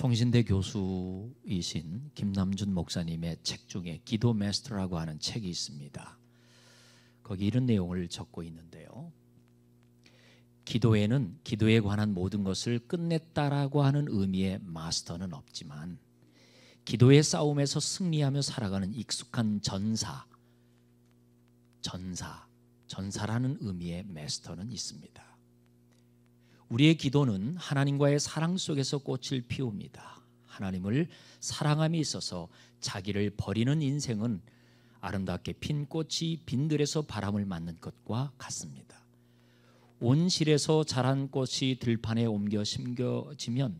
통신대 교수이신 김남준 목사님의 책 중에 기도 마스터라고 하는 책이 있습니다. 거기 이런 내용을 적고 있는데요. 기도에는 기도에 관한 모든 것을 끝냈다라고 하는 의미의 마스터는 없지만 기도의 싸움에서 승리하며 살아가는 익숙한 전사라는 의미의 마스터는 있습니다. 우리의 기도는 하나님과의 사랑 속에서 꽃을 피웁니다. 하나님을 사랑함에 있어서 자기를 버리는 인생은 아름답게 핀 꽃이 빈들에서 바람을 맞는 것과 같습니다. 온실에서 자란 꽃이 들판에 옮겨 심겨지면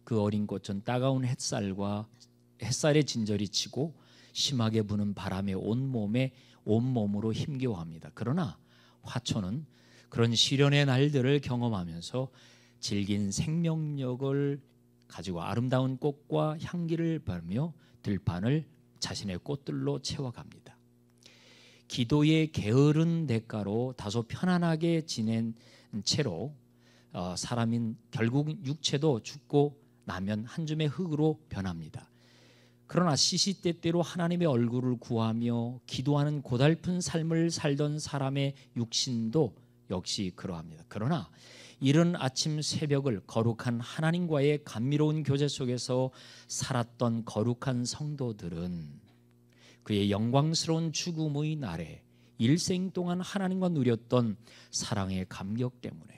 그 어린 꽃은 따가운 햇살에 진저리 치고 심하게 부는 바람에 온몸으로 힘겨워합니다. 그러나 화초는 그런 시련의 날들을 경험하면서 질긴 생명력을 가지고 아름다운 꽃과 향기를 바르며 들판을 자신의 꽃들로 채워갑니다. 기도의 게으른 대가로 다소 편안하게 지낸 채로 사람인 결국 육체도 죽고 나면 한 줌의 흙으로 변합니다. 그러나 시시때때로 하나님의 얼굴을 구하며 기도하는 고달픈 삶을 살던 사람의 육신도 역시 그러합니다. 그러나 이른 아침 새벽을 거룩한 하나님과의 감미로운 교제 속에서 살았던 거룩한 성도들은 그의 영광스러운 죽음의 날에 일생 동안 하나님과 누렸던 사랑의 감격 때문에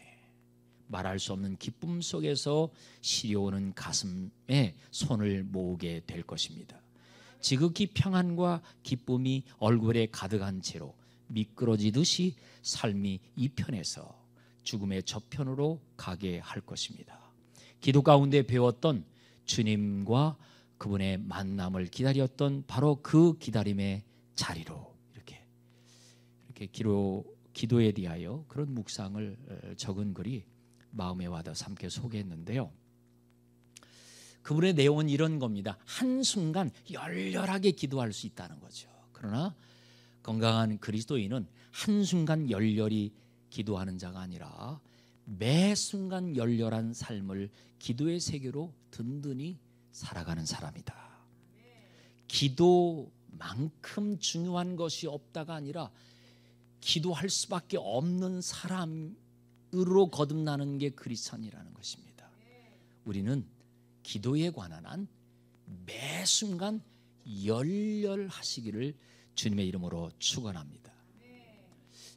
말할 수 없는 기쁨 속에서 시려오는 가슴에 손을 모으게 될 것입니다. 지극히 평안과 기쁨이 얼굴에 가득한 채로 미끄러지듯이 삶이 이편에서 죽음의 저편으로 가게 할 것입니다. 기도 가운데 배웠던 주님과 그분의 만남을 기다렸던 바로 그 기다림의 자리로 이렇게 기도에 대하여 그런 묵상을 적은 글이 마음에 와닿아서 함께 소개했는데요. 그분의 내용은 이런 겁니다. 한순간 열렬하게 기도할 수 있다는 거죠. 그러나 건강한 그리스도인은 한순간 열렬히 기도하는 자가 아니라 매 순간 열렬한 삶을 기도의 세계로 든든히 살아가는 사람이다. 기도만큼 중요한 것이 없다가 아니라 기도할 수밖에 없는 사람으로 거듭나는 게 크리스찬이라는 것입니다. 우리는 기도에 관한 한 매 순간 열렬하시기를 주님의 이름으로 축원합니다.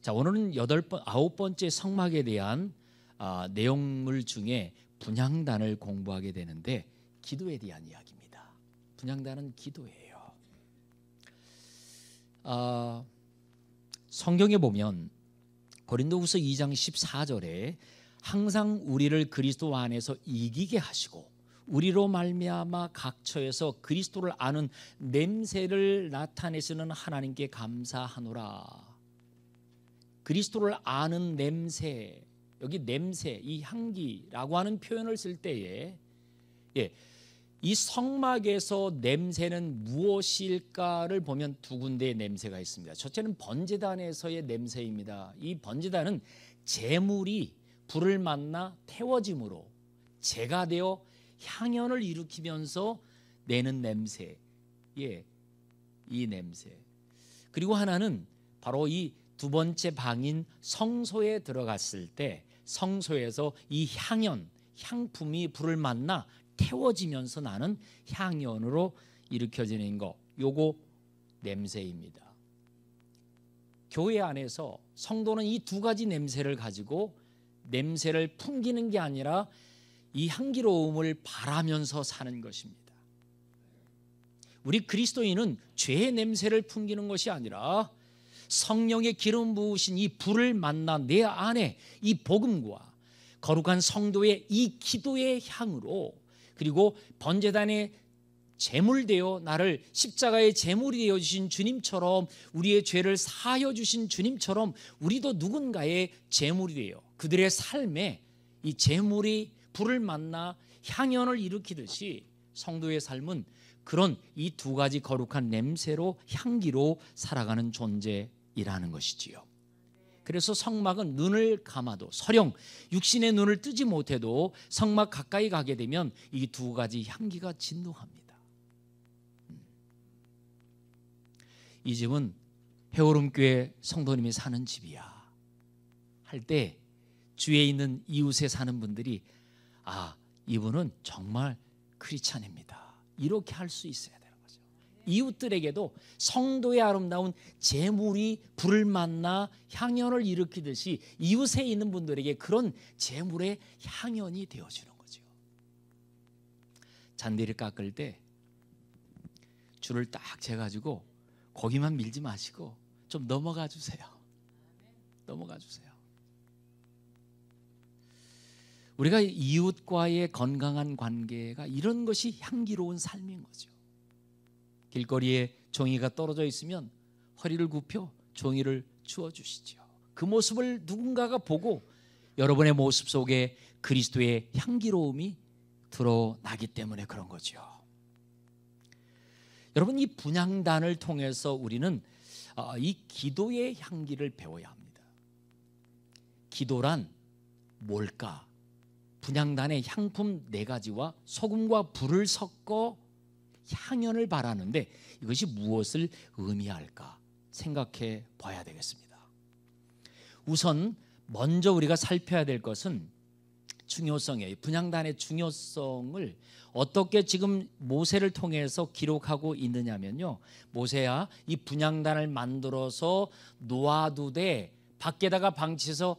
자, 오늘은 9번째 성막에 대한 내용물 중에 분향단을 공부하게 되는데 기도에 대한 이야기입니다. 분향단은 기도예요. 성경에 보면 고린도후서 2장 14절에 항상 우리를 그리스도 안에서 이기게 하시고 우리로 말미암아 각처에서 그리스도를 아는 냄새를 나타내시는 하나님께 감사하노라. 그리스도를 아는 냄새, 여기 냄새, 이 향기라고 하는 표현을 쓸 때에 이 성막에서 냄새는 무엇일까를 보면 두 군데의 냄새가 있습니다. 첫째는 번제단에서의 냄새입니다. 이 번제단은 제물이 불을 만나 태워짐으로 재가 되어 향연을 일으키면서 내는 냄새, 이 냄새. 그리고 하나는 바로 이 두 번째 방인 성소에 들어갔을 때 성소에서 이 향품이 불을 만나 태워지면서 나는 향연으로 일으켜지는 거, 요거 냄새입니다. 교회 안에서 성도는 이 두 가지 냄새를 가지고 냄새를 풍기는 게 아니라 이 향기로움을 바라면서 사는 것입니다. 우리 그리스도인은 죄의 냄새를 풍기는 것이 아니라 성령의 기름 부으신 이 불을 만나 내 안에 이 복음과 거룩한 성도의 이 기도의 향으로, 그리고 번제단의 제물되어 나를 십자가의 제물이 되어 주신 주님처럼, 우리의 죄를 사하여 주신 주님처럼 우리도 누군가의 제물이 되어 그들의 삶에 이 제물이 불을 만나 향연을 일으키듯이 성도의 삶은 그런 이 두 가지 거룩한 냄새로, 향기로 살아가는 존재이라는 것이지요. 그래서 성막은 눈을 감아도, 설령 육신의 눈을 뜨지 못해도 성막 가까이 가게 되면 이 두 가지 향기가 진동합니다. 이 집은 해오름교회 성도님이 사는 집이야 할 때 주위에 있는 이웃에 사는 분들이 아, 이분은 정말 크리스찬입니다, 이렇게 할 수 있어야 되는 거죠. 이웃들에게도 성도의 아름다운 제물이 불을 만나 향연을 일으키듯이 이웃에 있는 분들에게 그런 제물의 향연이 되어주는 거죠. 잔디를 깎을 때 줄을 딱 재가지고 거기만 밀지 마시고 좀 넘어가 주세요. 넘어가 주세요. 우리가 이웃과의 건강한 관계가 이런 것이 향기로운 삶인 거죠. 길거리에 종이가 떨어져 있으면 허리를 굽혀 종이를 주워주시죠. 그 모습을 누군가가 보고 여러분의 모습 속에 그리스도의 향기로움이 드러나기 때문에 그런 거죠. 여러분, 이 분향단을 통해서 우리는 이 기도의 향기를 배워야 합니다. 기도란 뭘까? 분향단의 향품 4가지와 소금과 불을 섞어 향연을 바라는데 이것이 무엇을 의미할까 생각해 봐야 되겠습니다. 우선 먼저 우리가 살펴야 될 것은 중요성이에요. 분향단의 중요성을 어떻게 지금 모세를 통해서 기록하고 있느냐면요, 모세야 이 분향단을 만들어서 놓아두되 밖에다가 방치해서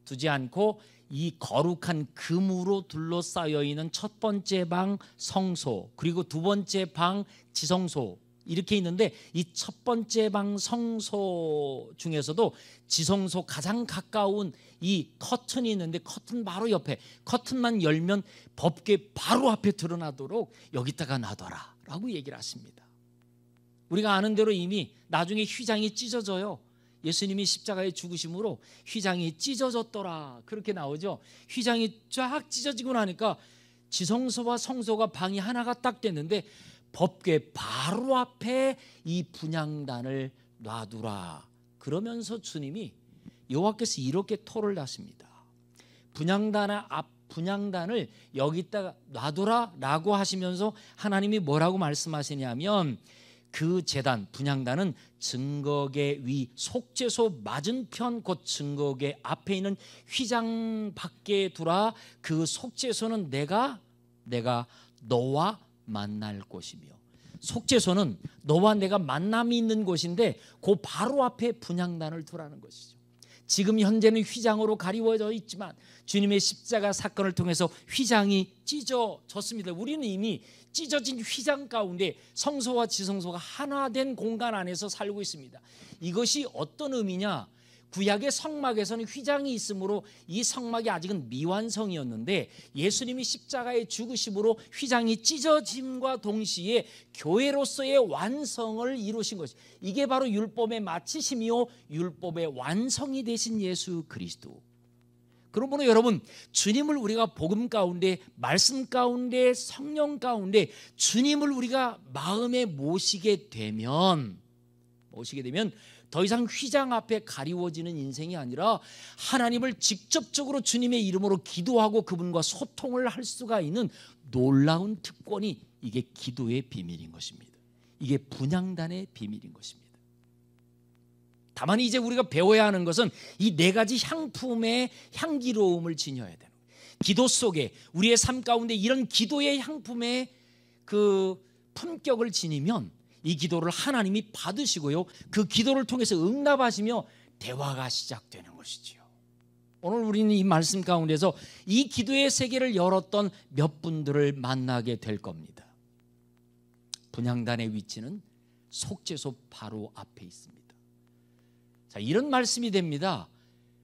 두지 않고 이 거룩한 금으로 둘러싸여 있는 첫 번째 방 성소, 그리고 두 번째 방 지성소 이렇게 있는데, 이 첫 번째 방 성소 중에서도 지성소 가장 가까운 이 커튼이 있는데, 커튼 바로 옆에, 커튼만 열면 법궤 바로 앞에 드러나도록 여기다가 놔둬라 라고 얘기를 하십니다. 우리가 아는 대로 이미 나중에 휘장이 찢어져요. 예수님이 십자가에 죽으심으로 휘장이 찢어졌더라 그렇게 나오죠. 휘장이 쫙 찢어지고 나니까 지성소와 성소가 방이 하나가 딱 됐는데 법궤 바로 앞에 이 분향단을 놔두라 그러면서 주님이 여호와께서 이렇게 토를 하십니다. 분향단을 여기다가 놔두라 라고 하시면서 하나님이 뭐라고 말씀하시냐면, 그 제단 분향단은 증거궤 위 속죄소 맞은편 곧 증거궤 앞에 있는 휘장 밖에 두라. 그 속죄소는 내가 너와 만날 곳이며, 속죄소는 너와 내가 만남이 있는 곳인데 그 바로 앞에 분향단을 두라는 것이죠. 지금 현재는 휘장으로 가리워져 있지만 주님의 십자가 사건을 통해서 휘장이 찢어졌습니다. 우리는 이미 찢어진 휘장 가운데 성소와 지성소가 하나 된 공간 안에서 살고 있습니다. 이것이 어떤 의미냐? 구약의 성막에서는 휘장이 있으므로 이 성막이 아직은 미완성이었는데 예수님이 십자가에 죽으심으로 휘장이 찢어짐과 동시에 교회로서의 완성을 이루신 것이, 이게 바로 율법의 마치심이요 율법의 완성이 되신 예수 그리스도. 그러므로 여러분, 주님을 우리가 복음 가운데, 말씀 가운데, 성령 가운데 주님을 우리가 마음에 모시게 되면 더 이상 휘장 앞에 가리워지는 인생이 아니라 하나님을 직접적으로 주님의 이름으로 기도하고 그분과 소통을 할 수가 있는 놀라운 특권이, 이게 기도의 비밀인 것입니다. 이게 분향단의 비밀인 것입니다. 다만 이제 우리가 배워야 하는 것은 이 4가지 향품의 향기로움을 지녀야 되는 거예요. 기도 속에 우리의 삶 가운데 이런 기도의 향품의 그 품격을 지니면 이 기도를 하나님이 받으시고요, 그 기도를 통해서 응답하시며 대화가 시작되는 것이지요. 오늘 우리는 이 말씀 가운데서 이 기도의 세계를 열었던 몇 분들을 만나게 될 겁니다. 분향단의 위치는 속죄소 바로 앞에 있습니다. 자, 이런 말씀이 됩니다.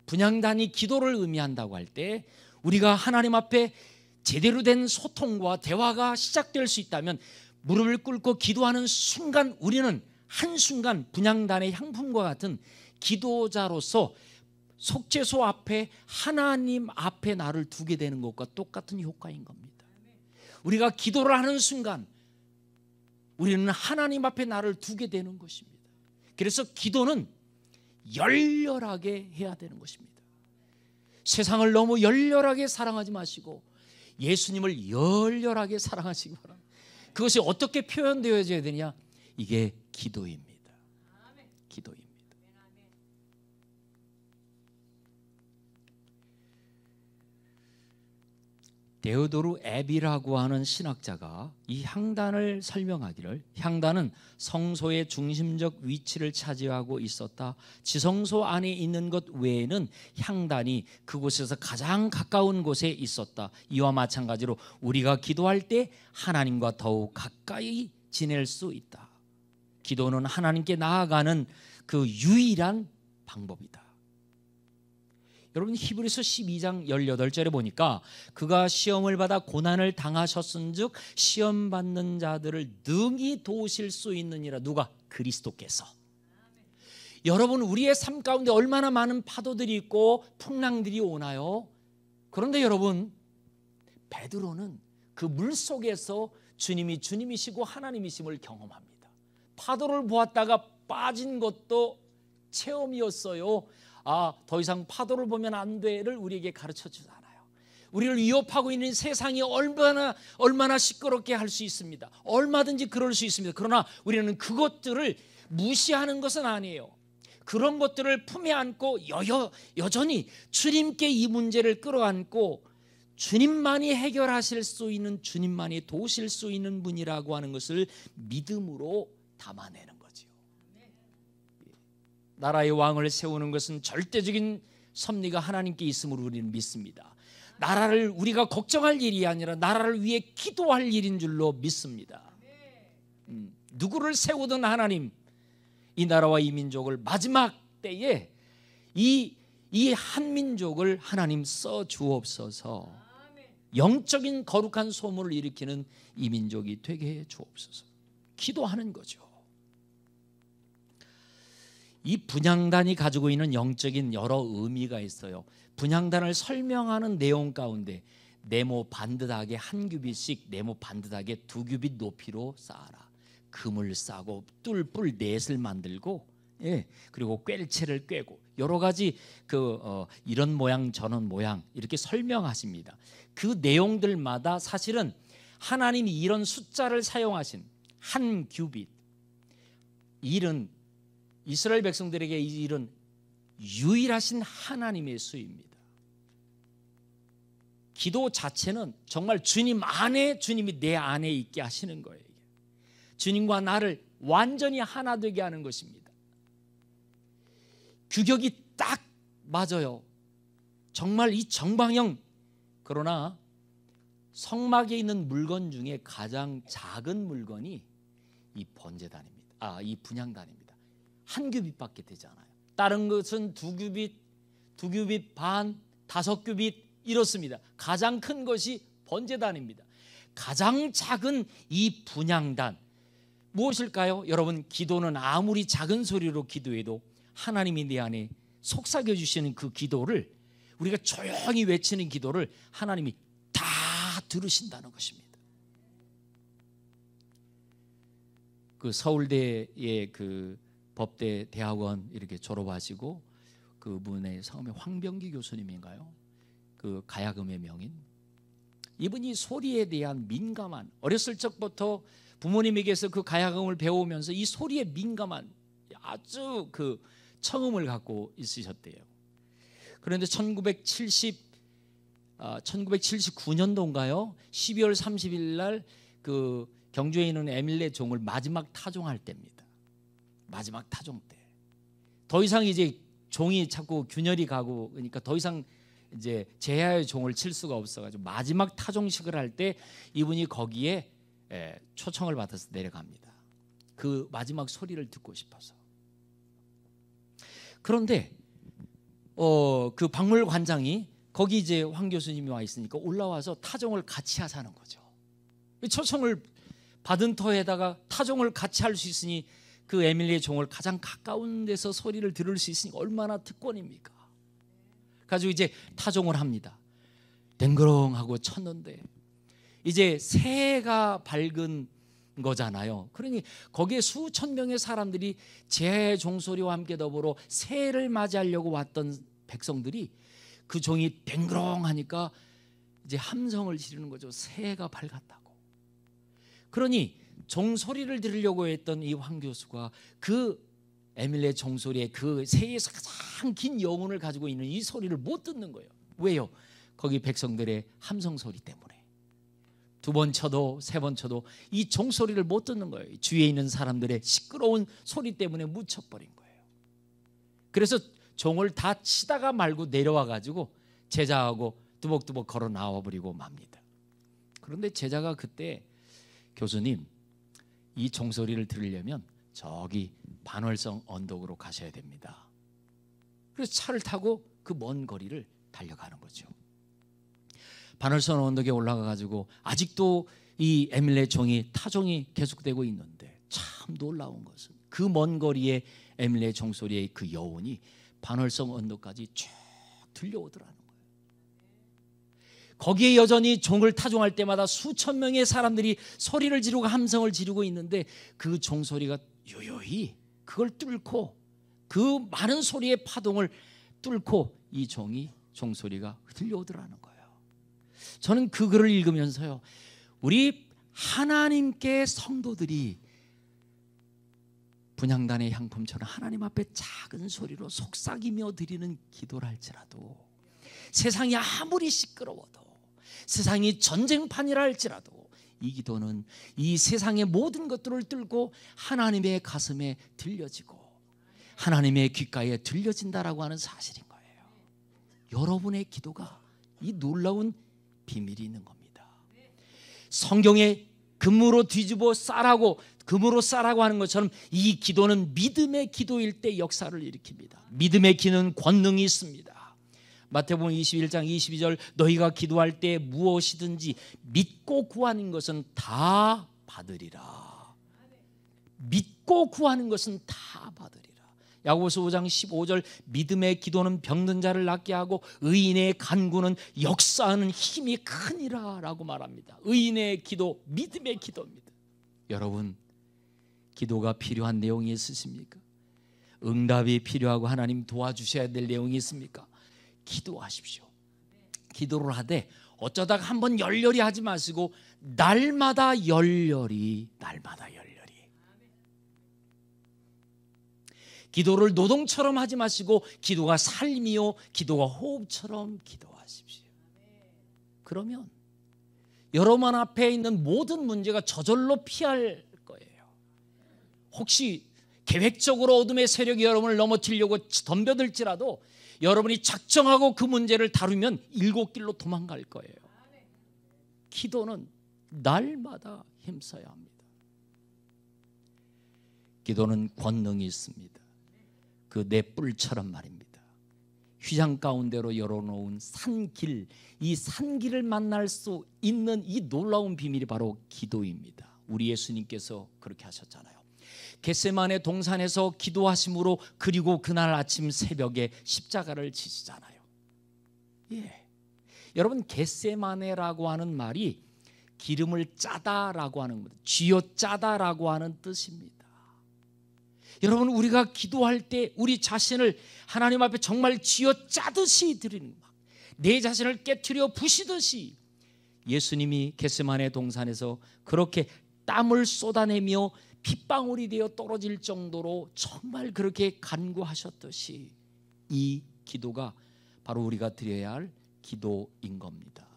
분향단이 기도를 의미한다고 할 때 우리가 하나님 앞에 제대로 된 소통과 대화가 시작될 수 있다면, 무릎을 꿇고 기도하는 순간 우리는 한순간 분향단의 향품과 같은 기도자로서 속죄소 앞에 하나님 앞에 나를 두게 되는 것과 똑같은 효과인 겁니다. 우리가 기도를 하는 순간 우리는 하나님 앞에 나를 두게 되는 것입니다. 그래서 기도는 열렬하게 해야 되는 것입니다. 세상을 너무 열렬하게 사랑하지 마시고 예수님을 열렬하게 사랑하시기 바랍니다. 그것이 어떻게 표현되어져야 되냐? 이게 기도입니다. 기도입니다. 데오도르 에비라고 하는 신학자가 이 향단을 설명하기를, 향단은 성소의 중심적 위치를 차지하고 있었다. 지성소 안에 있는 것 외에는 향단이 그곳에서 가장 가까운 곳에 있었다. 이와 마찬가지로 우리가 기도할 때 하나님과 더욱 가까이 지낼 수 있다. 기도는 하나님께 나아가는 그 유일한 방법이다. 여러분, 히브리서 12장 18절에 보니까 그가 시험을 받아 고난을 당하셨은즉 시험 받는 자들을 능히 도우실 수 있느니라. 누가? 그리스도께서. 여러분, 우리의 삶 가운데 얼마나 많은 파도들이 있고 풍랑들이 오나요? 그런데 여러분, 베드로는 그 물속에서 주님이 주님이시고 하나님이심을 경험합니다. 파도를 보았다가 빠진 것도 체험이었어요. 더 이상 파도를 보면 안 돼를 우리에게 가르쳐 주잖아요. 우리를 위협하고 있는 세상이 얼마나 시끄럽게 할 수 있습니다. 얼마든지 그럴 수 있습니다. 그러나 우리는 그것들을 무시하는 것은 아니에요. 그런 것들을 품에 안고 여전히 주님께 이 문제를 끌어안고 주님만이 해결하실 수 있는, 주님만이 도우실 수 있는 분이라고 하는 것을 믿음으로 담아내는 거죠. 나라의 왕을 세우는 것은 절대적인 섭리가 하나님께 있음으로 우리는 믿습니다. 나라를 우리가 걱정할 일이 아니라 나라를 위해 기도할 일인 줄로 믿습니다. 누구를 세우든 하나님, 이 나라와 이 민족을 마지막 때에 이 한민족을 하나님 써 주옵소서. 영적인 거룩한 소문을 일으키는 이 민족이 되게 해 주옵소서. 기도하는 거죠. 이 분향단이 가지고 있는 영적인 여러 의미가 있어요. 분향단을 설명하는 내용 가운데 네모 반듯하게 한 규빗씩, 네모 반듯하게 두 규빗 높이로 쌓아라. 금을 싸고 뿔 넷을 만들고, 그리고 꿰체를 꿰고 여러 가지 이런 모양 저런 모양 이렇게 설명하십니다. 그 내용들마다 사실은 하나님이 이런 숫자를 사용하신 한 규빗, 일은 이스라엘 백성들에게 이 일은 유일하신 하나님의 수입니다. 기도 자체는 정말 주님 안에, 주님이 내 안에 있게 하시는 거예요. 주님과 나를 완전히 하나 되게 하는 것입니다. 규격이 딱 맞아요. 정말 이 정방형. 그러나 성막에 있는 물건 중에 가장 작은 물건이 이 번제단입니다. 이 분향단입니다. 한 규빗밖에 되지 않아요. 다른 것은 두 규빗 반, 5규빗 이렇습니다. 가장 큰 것이 번제단입니다. 가장 작은 이 분향단 무엇일까요? 여러분, 기도는 아무리 작은 소리로 기도해도 하나님이 내 안에 속삭여 주시는 그 기도를, 우리가 조용히 외치는 기도를 하나님이 다 들으신다는 것입니다. 그 서울대의 그 법대 대학원 이렇게 졸업하시고 그분의 성함이 황병기 교수님인가요? 그 가야금의 명인. 이분이 소리에 대한 민감한, 어렸을 적부터 부모님에게서 그 가야금을 배우면서 이 소리에 민감한 아주 그 청음을 갖고 있으셨대요. 그런데 1979년도인가요? 12월 30일 날 그 경주에 있는 에밀레 종을 마지막 타종할 때입니다. 마지막 타종 때. 더 이상 이제 종이 자꾸 균열이 가고 그러니까 더 이상 이제 제야의 종을 칠 수가 없어가지고 마지막 타종식을 할 때 이분이 거기에 초청을 받아서 내려갑니다. 그 마지막 소리를 듣고 싶어서. 그런데 그 박물관장이 거기 이제 황 교수님이 와 있으니까 올라와서 타종을 같이 하자는 거죠. 초청을 받은 터에다가 타종을 같이 할 수 있으니 그 에밀리의 종을 가장 가까운 데서 소리를 들을 수 있으니 얼마나 특권입니까? 가지고 이제 타종을 합니다. 댕그렁하고 쳤는데 이제 새해가 밝은 거잖아요. 그러니 거기에 수천 명의 사람들이 제 종소리와 함께 더불어 새해를 맞이하려고 왔던 백성들이 그 종이 뱅그렁하니까 이제 함성을 지르는 거죠. 새해가 밝았다고. 그러니 종소리를 들으려고 했던 이 황 교수가 그 에밀레 종소리의 그 새해에서 가장 긴 여운을 가지고 있는 이 소리를 못 듣는 거예요. 왜요? 거기 백성들의 함성 소리 때문에. 두 번 쳐도 세 번 쳐도 이 종소리를 못 듣는 거예요. 주위에 있는 사람들의 시끄러운 소리 때문에 묻혀버린 거예요. 그래서 종을 다 치다가 말고 내려와 가지고 제자하고 뚜벅뚜벅 걸어 나와버리고 맙니다. 그런데 제자가 그때 교수님, 이 종소리를 들으려면 저기 반월성 언덕으로 가셔야 됩니다. 그래서 차를 타고 그 먼 거리를 달려가는 거죠. 반월성 언덕에 올라가 가지고 아직도 이 에밀레 종이 타종이 계속되고 있는데 참 놀라운 것은 그 먼 거리에 에밀레 종소리의 그 여운이 반월성 언덕까지 쭉 들려오더라는 거예요. 거기에 여전히 종을 타종할 때마다 수천 명의 사람들이 소리를 지르고 함성을 지르고 있는데 그 종소리가 요요히 그걸 뚫고 그 많은 소리의 파동을 뚫고 이 종소리가 들려오더라는 거예요. 저는 그 글을 읽으면서요, 우리 하나님께 성도들이 분향단의 향품처럼 하나님 앞에 작은 소리로 속삭이며 드리는 기도를 할지라도, 세상이 아무리 시끄러워도, 세상이 전쟁판이라 할지라도 이 기도는 이 세상의 모든 것들을 뚫고 하나님의 가슴에 들려지고 하나님의 귓가에 들려진다라고 하는 사실인 거예요. 여러분의 기도가 이 놀라운 비밀이 있는 겁니다. 성경에 금으로 뒤집어 싸라고, 금으로 싸라고 하는 것처럼 이 기도는 믿음의 기도일 때 역사를 일으킵니다. 믿음의 기는 권능이 있습니다. 마태복음 21장 22절, 너희가 기도할 때 무엇이든지 믿고 구하는 것은 다 받으리라. 믿고 구하는 것은 다 받으리라. 야고보서 5장 15절, 믿음의 기도는 병든 자를 낫게 하고 의인의 간구는 역사하는 힘이 크니라 라고 말합니다. 의인의 기도, 믿음의 기도입니다. 여러분, 기도가 필요한 내용이 있으십니까? 응답이 필요하고 하나님 도와주셔야 될 내용이 있습니까? 기도하십시오. 기도를 하되 어쩌다가 한번 열렬히 하지 마시고 날마다 열렬히 기도를 노동처럼 하지 마시고 기도가 삶이요 기도가 호흡처럼 기도하십시오. 그러면 여러분 앞에 있는 모든 문제가 저절로 피할 거예요. 혹시 계획적으로 어둠의 세력이 여러분을 넘어뜨리려고 덤벼들지라도 여러분이 작정하고 그 문제를 다루면 일곱 길로 도망갈 거예요. 기도는 날마다 힘써야 합니다. 기도는 권능이 있습니다. 그 내 뿔처럼 말입니다. 휘장 가운데로 열어놓은 산길, 이 산길을 만날 수 있는 이 놀라운 비밀이 바로 기도입니다. 우리 예수님께서 그렇게 하셨잖아요. 겟세마네 동산에서 기도하심으로, 그리고 그날 아침 새벽에 십자가를 지시잖아요. 예. 여러분, 겟세마네라고 하는 말이 기름을 짜다라고 하는 겁니다. 쥐어 짜다라고 하는 뜻입니다. 여러분, 우리가 기도할 때 우리 자신을 하나님 앞에 정말 쥐어 짜듯이 드리는, 내 자신을 깨트려 부시듯이 예수님이 겟세마네 동산에서 그렇게 땀을 쏟아내며 핏방울이 되어 떨어질 정도로 정말 그렇게 간구하셨듯이 이 기도가 바로 우리가 드려야 할 기도인 겁니다.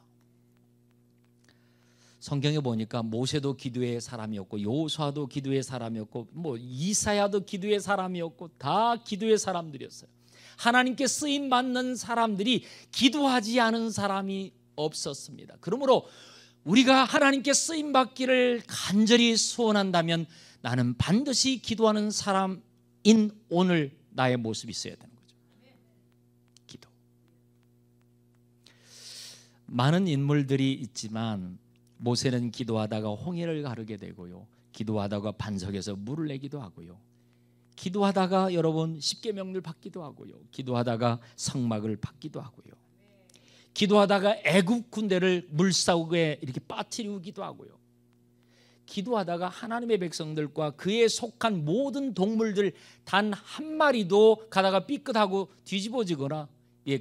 성경에 보니까 모세도 기도의 사람이었고 여호수아도 기도의 사람이었고 이사야도 기도의 사람이었고 다 기도의 사람들이었어요. 하나님께 쓰임 받는 사람들이 기도하지 않은 사람이 없었습니다. 그러므로 우리가 하나님께 쓰임 받기를 간절히 소원한다면 나는 반드시 기도하는 사람인 오늘 나의 모습이 있어야 되는 거죠. 기도. 많은 인물들이 있지만 모세는 기도하다가 홍해를 가르게 되고요, 기도하다가 반석에서 물을 내기도 하고요, 기도하다가 여러분 십계명을 받기도 하고요, 기도하다가 성막을 받기도 하고요, 기도하다가 애굽 군대를 물싸움에 이렇게 빠뜨리기도 하고요, 기도하다가 하나님의 백성들과 그에 속한 모든 동물들 단 한 마리도 가다가 삐끗하고 뒤집어지거나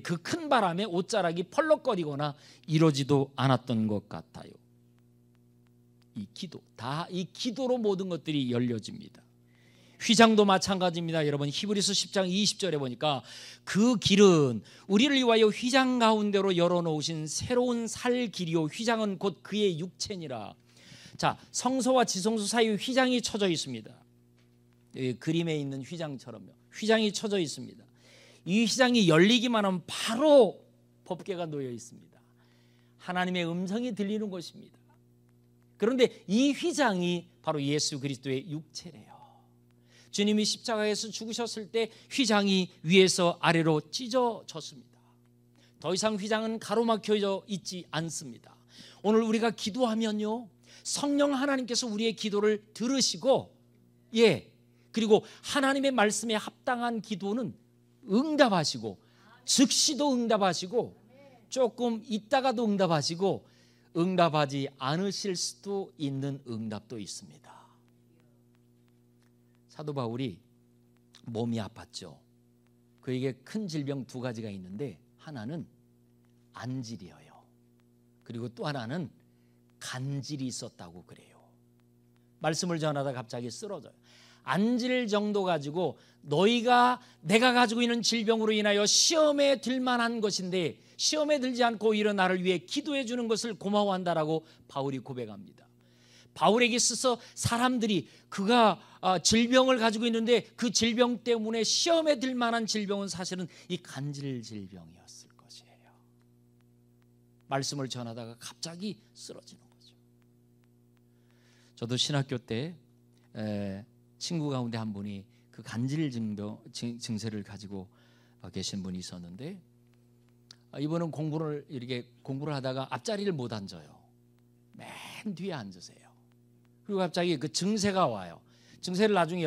그 큰 바람에 옷자락이 펄럭거리거나 이러지도 않았던 것 같아요. 이 기도로 모든 것들이 열려집니다. 휘장도 마찬가지입니다. 여러분, 히브리서 10장 20절에 보니까 그 길은 우리를 위하여 휘장 가운데로 열어놓으신 새로운 살 길이요 휘장은 곧 그의 육체니라. 자, 성소와 지성소 사이에 휘장이 쳐져 있습니다. 그림에 있는 휘장처럼요. 휘장이 쳐져 있습니다. 이 휘장이 열리기만 하면 바로 법궤가 놓여 있습니다. 하나님의 음성이 들리는 것입니다. 그런데 이 휘장이 바로 예수 그리스도의 육체래요. 주님이 십자가에서 죽으셨을 때 휘장이 위에서 아래로 찢어졌습니다. 더 이상 휘장은 가로막혀져 있지 않습니다. 오늘 우리가 기도하면요, 성령 하나님께서 우리의 기도를 들으시고 그리고 하나님의 말씀에 합당한 기도는 응답하시고, 즉시도 응답하시고, 조금 있다가도 응답하시고, 응답하지 않으실 수도 있는 응답도 있습니다. 사도 바울이 몸이 아팠죠. 그에게 큰 질병 두 가지가 있는데, 하나는 안질이에요. 그리고 또 하나는 간질이 있었다고 그래요. 말씀을 전하다 갑자기 쓰러져요. 안질 정도 가지고 내가 가지고 있는 질병으로 인하여 시험에 들 만한 것인데 시험에 들지 않고 오히려 나를 위해 기도해 주는 것을 고마워한다라고 바울이 고백합니다. 바울에게 있어서 사람들이 그가 질병을 가지고 있는데 그 질병 때문에 시험에 들 만한 질병은 사실은 이 간질 질병이었을 것이에요. 말씀을 전하다가 갑자기 쓰러지는 거죠. 저도 신학교 때 친구 가운데 한 분이 그 간질 증세를 가지고 계신 분이 있었는데, 이분은 공부를 하다가 앞자리를 못 앉아요. 맨 뒤에 앉으세요. 그리고 갑자기 그 증세가 와요. 증세를 나중에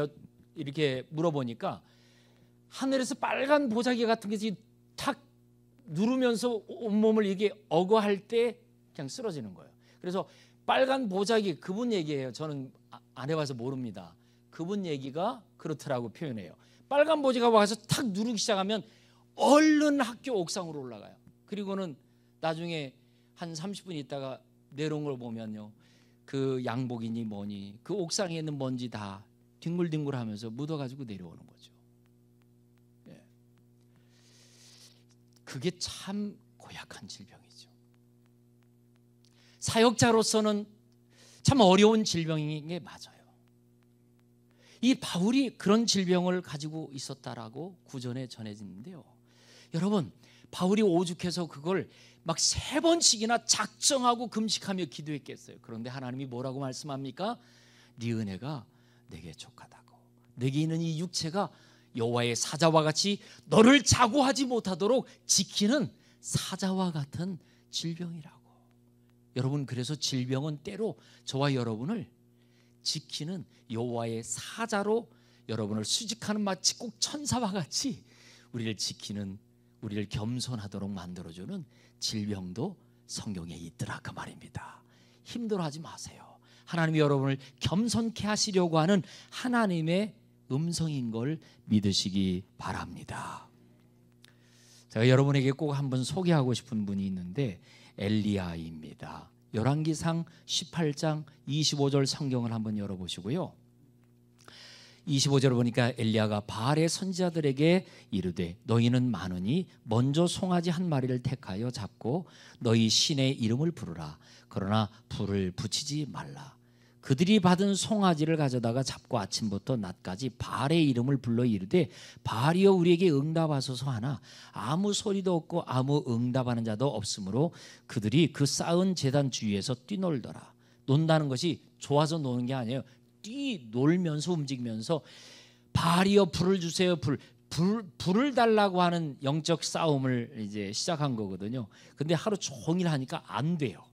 이렇게 물어보니까 하늘에서 빨간 보자기 같은 것이 탁 누르면서 온몸을 이게 어거할 때 그냥 쓰러지는 거예요. 그래서 빨간 보자기, 그분 얘기예요. 저는 안 해봐서 모릅니다. 그분 얘기가 그렇더라고 표현해요. 빨간 보자기가 와서 탁 누르기 시작하면 얼른 학교 옥상으로 올라가요. 그리고는 나중에 한 30분 있다가 내려온 걸 보면요, 그 양복이니 뭐니 그 옥상에 있는 먼지 다 뒹굴뒹굴하면서 묻어가지고 내려오는 거죠. 그게 참 고약한 질병이죠. 사역자로서는 참 어려운 질병인 게 맞아요. 이 바울이 그런 질병을 가지고 있었다라고 구전에 전해지는데요, 여러분, 바울이 오죽해서 그걸 막 3번씩이나 작정하고 금식하며 기도했겠어요. 그런데 하나님이 뭐라고 말씀합니까? 네 은혜가 내게 족하다고, 내게 있는 이 육체가 여호와의 사자와 같이 너를 자고하지 못하도록 지키는 사자와 같은 질병이라고. 여러분, 그래서 질병은 때로 저와 여러분을 지키는 여호와의 사자로 여러분을 수직하는 마치 꼭 천사와 같이 우리를 지키는, 우리를 겸손하도록 만들어주는 질병도 성경에 있더라 그 말입니다. 힘들어하지 마세요. 하나님이 여러분을 겸손케 하시려고 하는 하나님의 음성인 걸 믿으시기 바랍니다. 제가 여러분에게 꼭 한번 소개하고 싶은 분이 있는데 엘리야입니다. 열왕기상 18장 25절 성경을 한번 열어보시고요, 25절을 보니까 엘리야가 바알의 선지자들에게 이르되 너희는 많으니 먼저 송아지 한 마리를 택하여 잡고 너희 신의 이름을 부르라. 그러나 불을 붙이지 말라. 그들이 받은 송아지를 가져다가 잡고 아침부터 낮까지 바알의 이름을 불러 이르되 바알이여 우리에게 응답하소서 하나 아무 소리도 없고 아무 응답하는 자도 없으므로 그들이 그 쌓은 제단 주위에서 뛰놀더라. 논다는 것이 좋아서 노는 게 아니에요. 뛰놀면서 움직이면서 바알이여 불을 주세요, 불을 달라고 하는 영적 싸움을 이제 시작한 거거든요. 근데 하루 종일 하니까 안 돼요.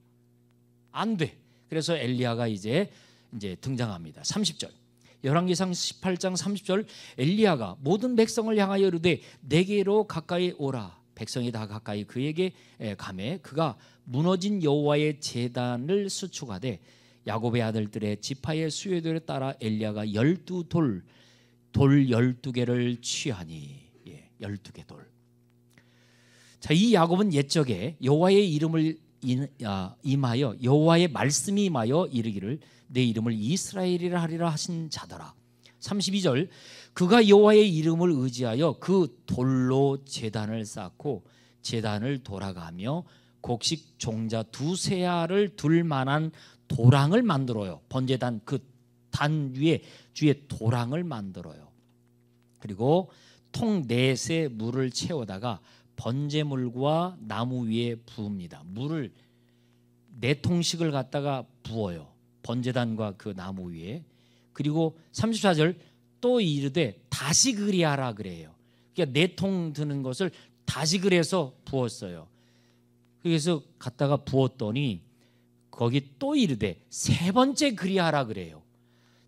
안 돼. 그래서 엘리야가 이제 등장합니다. 30절. 열왕기상 18장 30절. 엘리야가 모든 백성을 향하여 이르되 내게로 가까이 오라. 백성이 다 가까이 그에게 가매 그가 무너진 여호와의 제단을 수축하되 야곱의 아들들의 지파의 수요대로 따라 엘리야가 12돌 12개를 취하니, 12개 돌. 자, 이 야곱은 옛적에 여호와의 이름을 임하여 여호와의 말씀이 임하여 이르기를 내 이름을 이스라엘이라 하리라 하신 자더라. 32절 그가 여호와의 이름을 의지하여 그 돌로 제단을 쌓고 제단을 돌아가며 곡식 종자 두세 알을 둘 만한 도랑을 만들어요. 번제단 그 단 위에 주에 도랑을 만들어요. 그리고 통 넷에 물을 채워다가 번제물과 나무 위에 부읍니다. 물을 4통씩을 갖다가 부어요. 번제단과 그 나무 위에. 그리고 34절 또 이르되 다시 그리하라 그래요. 그러니까 4통 드는 것을 다시 그래서 부었어요. 그래서 갖다가 부었더니 거기 또 이르되 3번째 그리하라 그래요.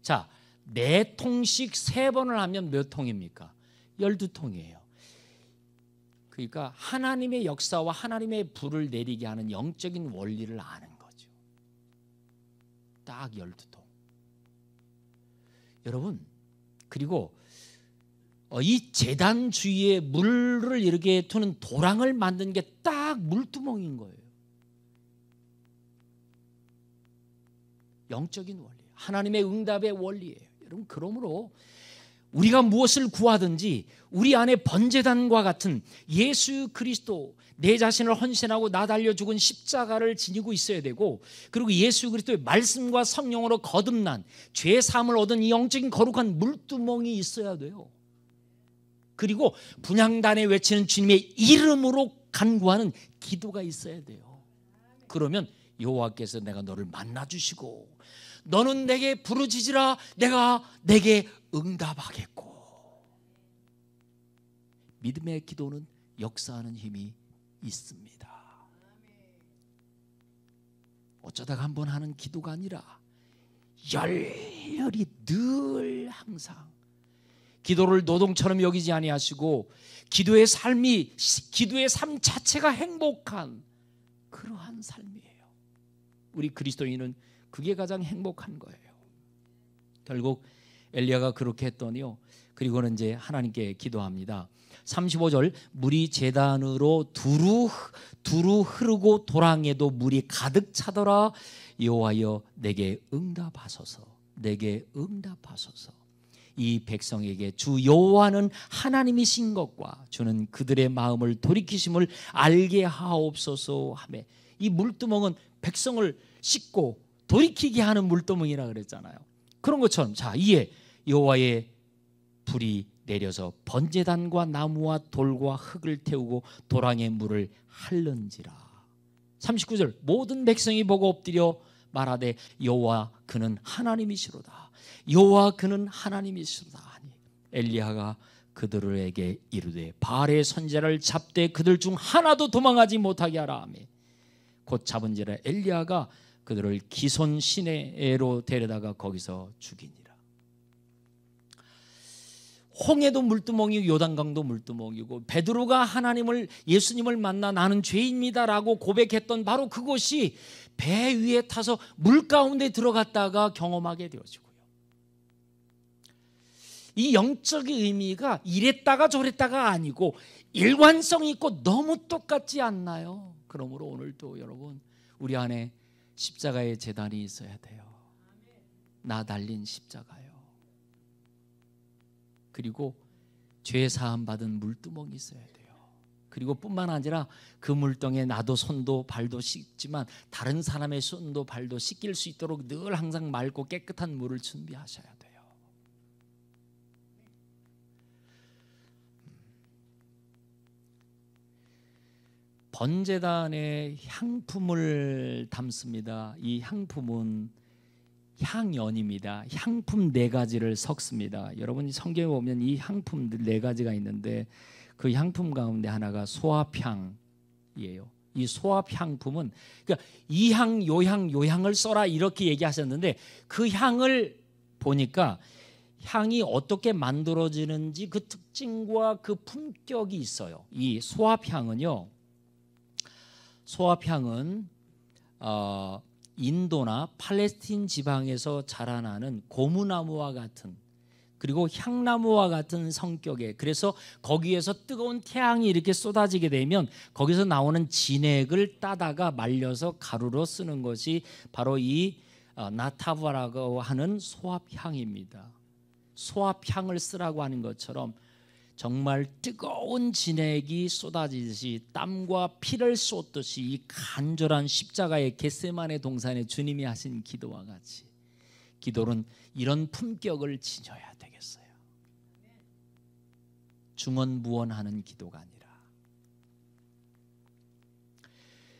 자, 4통씩 3번을 하면 몇 통입니까? 12통이에요. 그러니까 하나님의 역사와 하나님의 불을 내리게 하는 영적인 원리를 아는 거죠. 딱 12통. 여러분, 그리고 이 제단 주위에 물을 이렇게 두는 도랑을 만든 게 딱 물두멍인 거예요. 영적인 원리, 하나님의 응답의 원리예요. 여러분, 그러므로 우리가 무엇을 구하든지 우리 안에 번제단과 같은 예수 그리스도, 내 자신을 헌신하고 나 달려 죽은 십자가를 지니고 있어야 되고, 그리고 예수 그리스도의 말씀과 성령으로 거듭난 죄 사함을 얻은 이 영적인 거룩한 물두멍이 있어야 돼요. 그리고 분향단에 외치는 주님의 이름으로 간구하는 기도가 있어야 돼요. 그러면 여호와께서 내가 너를 만나주시고 너는 내게 부르짖으라 내가 내게 응답하겠고. 믿음의 기도는 역사하는 힘이 있습니다. 어쩌다가 한번 하는 기도가 아니라 열렬히 늘 항상 기도를 노동처럼 여기지 아니하시고 기도의 삶 자체가 행복한 그러한 삶이에요. 우리 그리스도인은 그게 가장 행복한 거예요. 결국 엘리야가 그렇게 했더니요, 그리고는 이제 하나님께 기도합니다. 35절 물이 제단으로 두루 흐르고 도랑에도 물이 가득 차더라. 여호와여 내게 응답하소서, 내게 응답하소서. 이 백성에게 주 여호와는 하나님이신 것과 주는 그들의 마음을 돌이키심을 알게 하옵소서 하며, 이 물두멍은 백성을 씻고 돌이키게 하는 물두멍이라 그랬잖아요. 그런 것처럼 자, 이에 여호와의 불이 내려서 번제단과 나무와 돌과 흙을 태우고 도랑의 물을 핥는지라. 39절 모든 백성이 보고 엎드려 말하되 여호와 그는 하나님이시로다. 여호와 그는 하나님이시로다 하니 엘리야가 그들에게 이르되 바알의 선지자를 잡되 그들 중 하나도 도망하지 못하게 하라 하며 곧 잡은지라 엘리야가 그들을 기손 시내로 데려다가 거기서 죽이니라. 홍해도 물두멍이고 요단강도 물두멍이고 베드로가 예수님을 만나 나는 죄인입니다라고 고백했던 바로 그곳이 배 위에 타서 물 가운데 들어갔다가 경험하게 되어지고요. 이 영적인 의미가 이랬다가 저랬다가 아니고 일관성이 있고 너무 똑같지 않나요? 그러므로 오늘도 여러분 우리 안에 십자가의 제단이 있어야 돼요. 나 달린 십자가요. 그리고 죄 사함 받은 물두멍이 있어야 돼요. 그리고 뿐만 아니라 그 물동에 나도 손도 발도 씻지만 다른 사람의 손도 발도 씻길 수 있도록 늘 항상 맑고 깨끗한 물을 준비하셔야 돼요. 번제단에 향품을 담습니다. 이 향품은 향연입니다. 향품 4가지를 섞습니다. 여러분이 성경에 보면 이 향품 4가지가 있는데 그 향품 가운데 하나가 소합향이에요. 이 소합향품은 그러니까 이 향, 요 향, 요 향을 써라 이렇게 얘기하셨는데 그 향을 보니까 향이 어떻게 만들어지는지 그 특징과 그 품격이 있어요. 이 소합향은 인도나 팔레스틴 지방에서 자라나는 고무나무와 같은, 그리고 향나무와 같은 성격에, 그래서 거기에서 뜨거운 태양이 이렇게 쏟아지게 되면 거기서 나오는 진액을 따다가 말려서 가루로 쓰는 것이 바로 이 나타바라고 하는 소합향입니다. 소합향을 쓰라고 하는 것처럼 정말 뜨거운 진액이 쏟아지듯이 땀과 피를 쏟듯이 이 간절한 십자가의 겟세마네 동산에 주님이 하신 기도와 같이 기도는 이런 품격을 지녀야 되겠어요. 중언부언하는 기도가 아니라.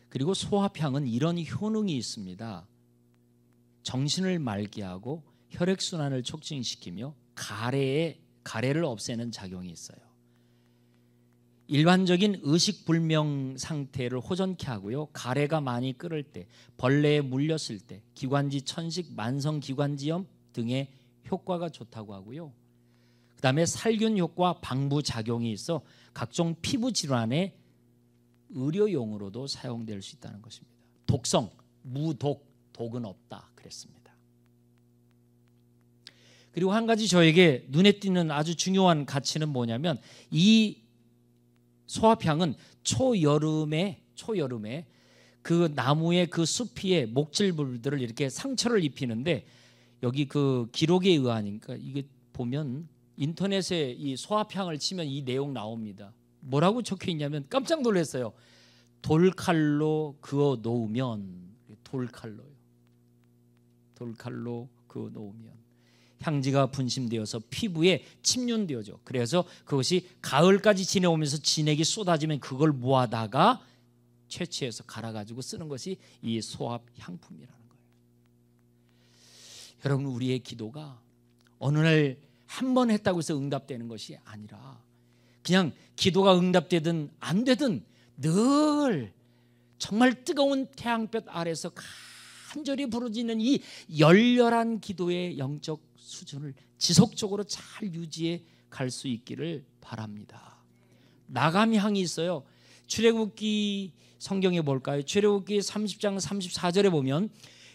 그리고 소합향은 이런 효능이 있습니다. 정신을 맑게 하고 혈액순환을 촉진시키며 가래를 없애는 작용이 있어요. 일반적인 의식불명 상태를 호전케 하고요. 가래가 많이 끓을 때, 벌레에 물렸을 때, 기관지 천식, 만성기관지염 등의 효과가 좋다고 하고요. 그 다음에 살균 효과, 방부 작용이 있어 각종 피부 질환의 의료용으로도 사용될 수 있다는 것입니다. 독성, 무독, 독은 없다 그랬습니다. 그리고 한 가지 저에게 눈에 띄는 아주 중요한 가치는 뭐냐면, 이 소합향은 초여름에 그 나무의 그 숲이에 목질물들을 이렇게 상처를 입히는데, 여기 그 기록에 의하니까 이게 보면 인터넷에 이 소합향을 치면 이 내용 나옵니다. 뭐라고 적혀 있냐면 깜짝 놀랐어요. 돌칼로 그어 놓으면, 돌칼로 그어 놓으면 향지가 분심되어서 피부에 침륜되어져. 그래서 그것이 가을까지 지내오면서 진액이 쏟아지면 그걸 모아다가 채취해서 갈아가지고 쓰는 것이 이 소합 향품이라는 거예요. 여러분, 우리의 기도가 어느 날 한 번 했다고 해서 응답되는 것이 아니라, 그냥 기도가 응답되든 안 되든 늘 정말 뜨거운 태양볕 아래서 간절히 부르짖는 이 열렬한 기도의 영적 수준을 지속적으로 잘 유지해 갈 수 있기를 바랍니다. 나감향이 있어요. 출애굽기 성경에 볼까요? 출애굽기 30장 34절에 보면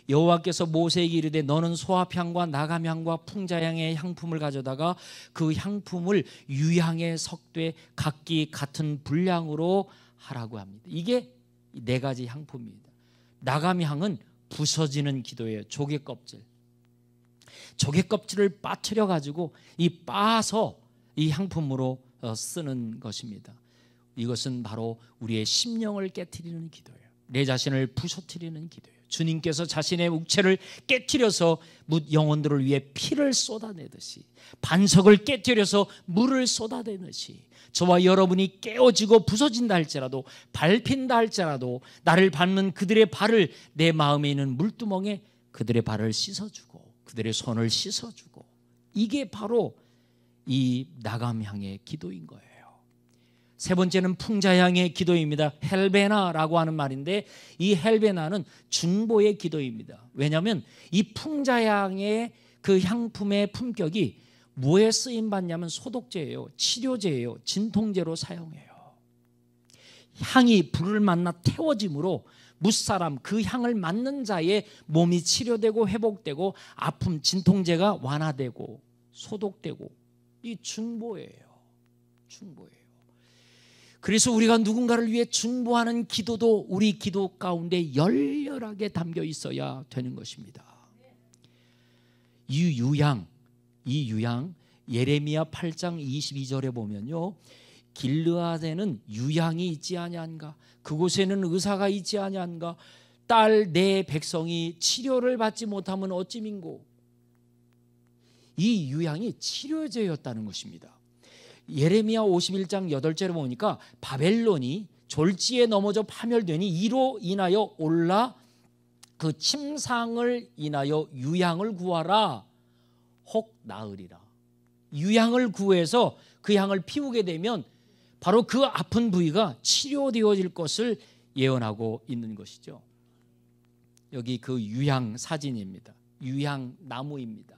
여호와께서 모세에게 이르되 너는 소합향과 나감향과 풍자향의 향품을 가져다가 그 향품을 유향에 섞되 각기 같은 분량으로 하라고 합니다. 이게 네 가지 향품입니다. 나감향은 부서지는 기도예요. 조개껍질을 빠뜨려 가지고 빻아서 이 향품으로 쓰는 것입니다. 이것은 바로 우리의 심령을 깨트리는 기도예요. 내 자신을 부서뜨리는 기도예요. 주님께서 자신의 육체를 깨트려서 영혼들을 위해 피를 쏟아내듯이, 반석을 깨트려서 물을 쏟아내듯이, 저와 여러분이 깨어지고 부서진다 할지라도, 밟힌다 할지라도 나를 밟는 그들의 발을 내 마음에 있는 물두멍에 그들의 발을 씻어주고 그들의 손을 씻어주고, 이게 바로 이 나감향의 기도인 거예요. 세 번째는 풍자향의 기도입니다. 헬베나라고 하는 말인데, 이 헬베나는 중보의 기도입니다. 왜냐하면 이 풍자향의 그 향품의 품격이 뭐에 쓰임받냐면 소독제예요, 치료제예요, 진통제로 사용해요. 향이 불을 만나 태워짐으로 무사람, 그 향을 맡는 자의 몸이 치료되고 회복되고 아픔, 진통제가 완화되고 소독되고, 이 중보예요. 그래서 우리가 누군가를 위해 중보하는 기도도 우리 기도 가운데 열렬하게 담겨 있어야 되는 것입니다. 이 유향 예레미야 8장 22절에 보면요, 길르앗에는 유향이 있지 아니한가, 그곳에는 의사가 있지 아니한가, 딸 내 백성이 치료를 받지 못하면 어찌민고. 이 유향이 치료제였다는 것입니다. 예레미야 51장 8절에 보니까 바벨론이 졸지에 넘어져 파멸되니 이로 인하여 올라 그 침상을 인하여 유향을 구하라, 혹 나으리라. 유향을 구해서 그 향을 피우게 되면 바로 그 아픈 부위가 치료되어질 것을 예언하고 있는 것이죠. 여기 그 유향 사진입니다. 유향 나무입니다.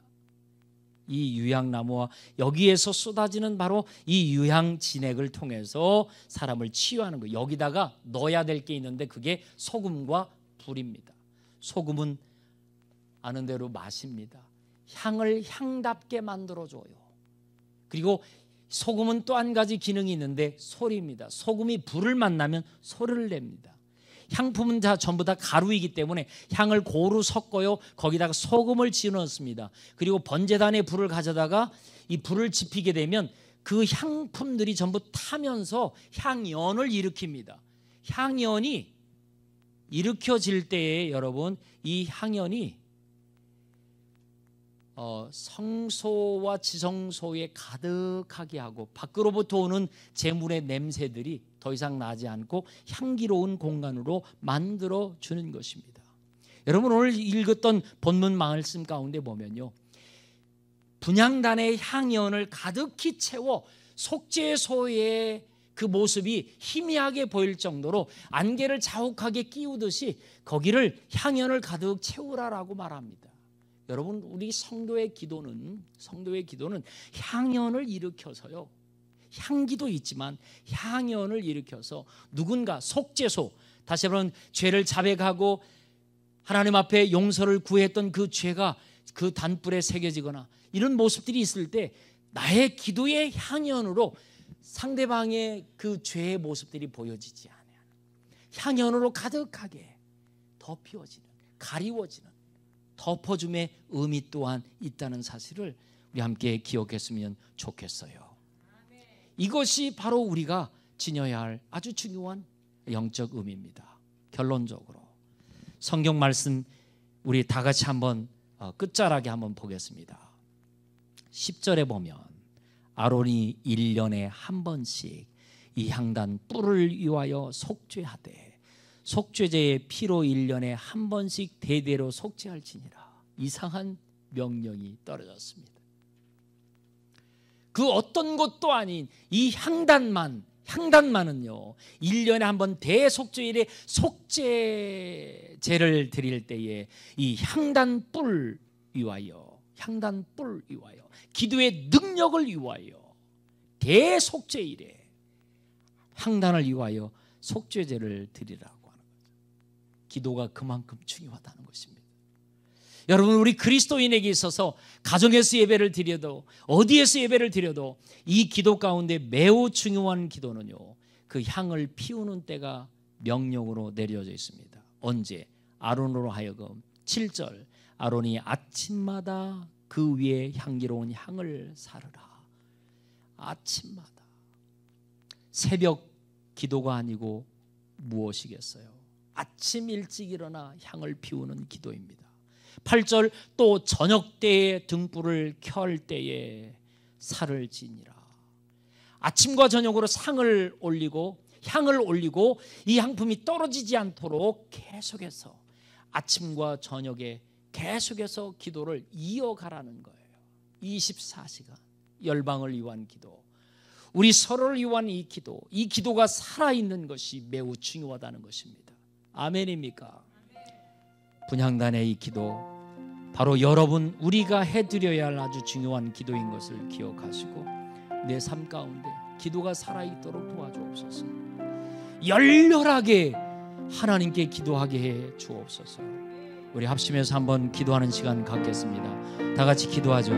이 유향나무와 여기에서 쏟아지는 바로 이 유향 진액을 통해서 사람을 치유하는 거예요. 여기다가 넣어야 될 게 있는데 그게 소금과 불입니다. 소금은 아는 대로 맛입니다. 향을 향답게 만들어줘요. 그리고 소금은 또 한 가지 기능이 있는데 소리입니다. 소금이 불을 만나면 소리를 냅니다. 향품은 다 전부 다 가루이기 때문에 향을 고루 섞어요. 거기다가 소금을 집어넣습니다. 그리고 번제단에 불을 가져다가 이 불을 지피게 되면 그 향품들이 전부 타면서 향연을 일으킵니다. 향연이 일으켜질 때에 여러분, 이 향연이 성소와 지성소에 가득하게 하고 밖으로부터 오는 제물의 냄새들이 더 이상 나지 않고 향기로운 공간으로 만들어 주는 것입니다. 여러분, 오늘 읽었던 본문 말씀 가운데 보면요, 분향단의 향연을 가득히 채워 속죄소의 그 모습이 희미하게 보일 정도로 안개를 자욱하게 끼우듯이 거기를 향연을 가득 채우라라고 말합니다. 여러분, 우리 성도의 기도는 향연을 일으켜서요, 향기도 있지만 향연을 일으켜서 누군가 속죄소, 다시 한번 죄를 자백하고 하나님 앞에 용서를 구했던 그 죄가 그 단불에 새겨지거나 이런 모습들이 있을 때 나의 기도의 향연으로 상대방의 그 죄의 모습들이 보여지지 않아요. 향연으로 가득하게 덮여지는, 가리워지는, 덮어줌의 의미 또한 있다는 사실을 우리 함께 기억했으면 좋겠어요. 이것이 바로 우리가 지녀야 할 아주 중요한 영적 의미입니다. 결론적으로 성경 말씀 우리 다 같이 한번 끝자락에 한번 보겠습니다. 10절에 보면 아론이 1년에 한 번씩 이 향단 뿔을 위하여 속죄하되 속죄제의 피로 1년에 한 번씩 대대로 속죄할지니라. 이상한 명령이 떨어졌습니다. 그 어떤 것도 아닌 이 향단만은요 1년에 한 번 대속죄일에 속죄제를 드릴 때에 이 향단 뿔 위하여 기도의 능력을 위하여 대속죄일에 향단을 위하여 속죄제를 드리라고 하는 거죠. 기도가 그만큼 중요하다는 것입니다. 여러분, 우리 그리스도인에게 있어서 가정에서 예배를 드려도 어디에서 예배를 드려도 이 기도 가운데 매우 중요한 기도는요, 그 향을 피우는 때가 명령으로 내려져 있습니다. 언제? 아론으로 하여금 7절 아론이 아침마다 그 위에 향기로운 향을 사르라. 아침마다. 새벽 기도가 아니고 무엇이겠어요? 아침 일찍 일어나 향을 피우는 기도입니다. 8절 또 저녁 때에 등불을 켤 때에 살을 지니라. 아침과 저녁으로 상을 올리고 향을 올리고 이 향품이 떨어지지 않도록 계속해서 아침과 저녁에 계속해서 기도를 이어가라는 거예요. 24시간 열방을 위한 기도, 우리 서로를 위한 이 기도가 살아있는 것이 매우 중요하다는 것입니다. 아멘입니까? 분향단의 이 기도, 바로 여러분 우리가 해드려야 할 아주 중요한 기도인 것을 기억하시고 내 삶 가운데 기도가 살아있도록 도와주옵소서. 열렬하게 하나님께 기도하게 해 주옵소서. 우리 합심해서 한번 기도하는 시간 갖겠습니다. 다 같이 기도하죠.